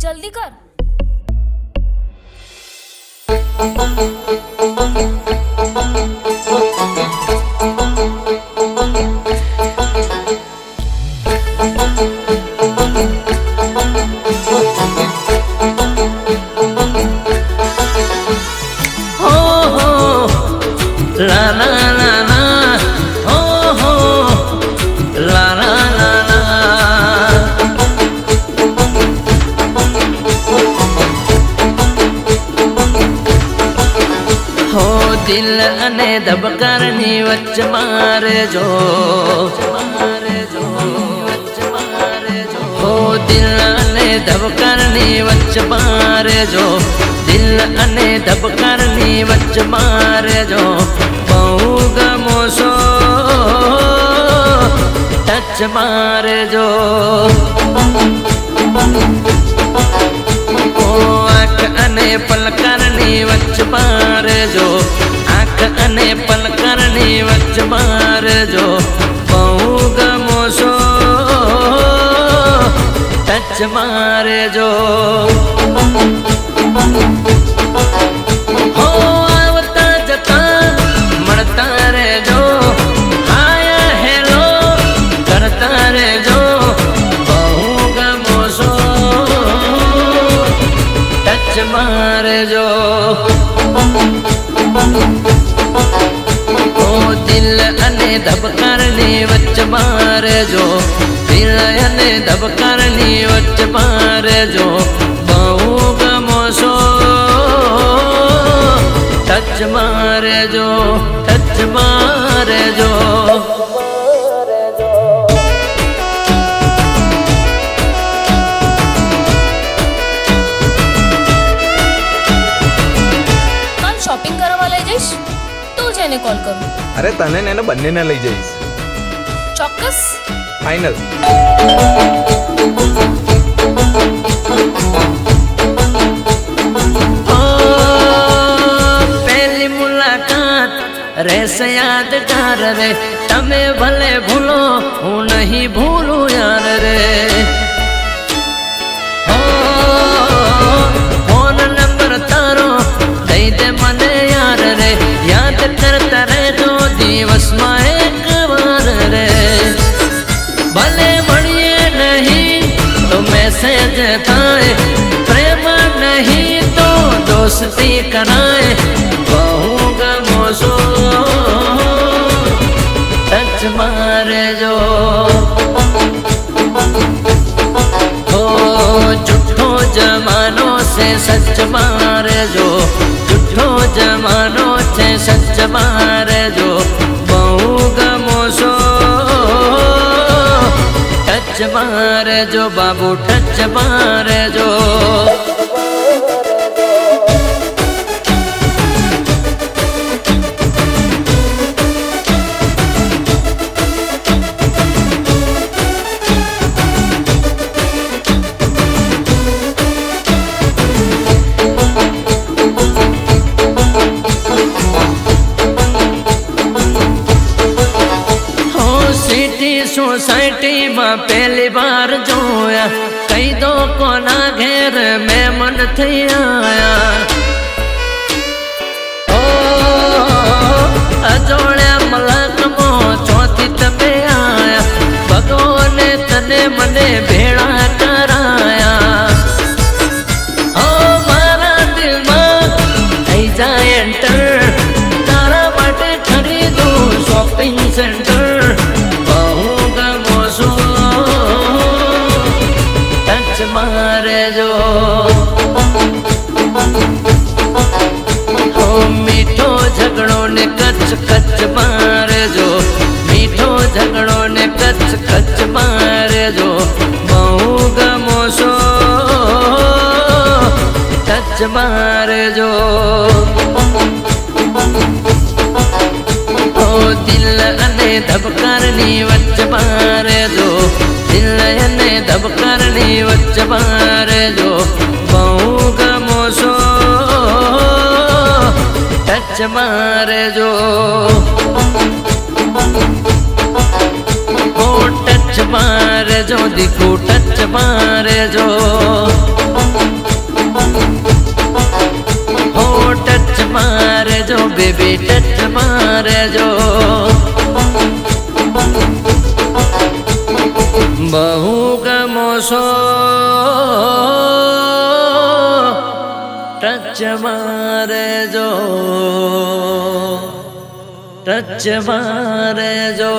जल्दी कर। ला ला ला ला हो हो ला ला ला ला हो दिल अने धबकारनी वच्च मारे जो हो दिल अने धबकारनी वच्च मारे जो दिल अने धबकारनी वच्च मारे जो बहु गमो सो टच मारे जो ओ आँख अने पलकारनी वच्च मारे जो आँख अने पलकारनी वच्च मारे जो बहु गमो सो टच मारे जो हो आवता जता मरता रे जो हाय हेलो करता रे जो बहु गमो सो टच मारे जो ओ दिल अने धबकारनी वच्च मारे जो दिल अने धबकारनी वच्च मारे जो बहु गमो सो टच मारे जो टच मारे जो કાલ શોપિંગ કરવા લઈ જઈશ તો જેને કોલ કરું. અરે તને ને એને બંનેને લઈ જઈશ. ચોક્કસ. ફાઇનલ. पहली मुलाकात रहस्य यादगार रे तमे भले भूलो हूँ नहीं भूलू यार रे हो फोन नंबर तारो दई दे मने यार रे याद करता रे जो दिवस में एक बार रे भले મળીએ नहीं तो मैसेज थाए प्रेम नहीं तो दोस्ती कराए बहु गमो सो टच मारे जो हो झूठो जमानो से सच मारे जो झूठो जमानो से सच मारे जो बहु गमो सो टच मारे जो बाबू टच मारे जो सोसाइटी में पहली बार जोया कई दो कोना घेर में मन थी आया ओ अजोड़े मलक मो चौथी तबे आया भगवान तने मने भेड़ा कराया ओ मारा दिल में थई जाए एंटर तारा बाटे खरीदू शॉपिंग सेंटर मारे जो हो मीठो झगड़ो ने कच कच मारे जो मीठो झगड़ो ने कच कच मारे जो बहु गमो सो टच मारे जो हो दिल अने धबकारनी वच्च मारे जो दिल अने धबकारनी वच्च मारे जो बहु गमो सो टच मारे जो ओ टच मारे जो दिखो टच मारे जो મારે જો બેબી ટચ મારે જો બહુ ગમો છો ટચ મારે જો ટચ મારે જો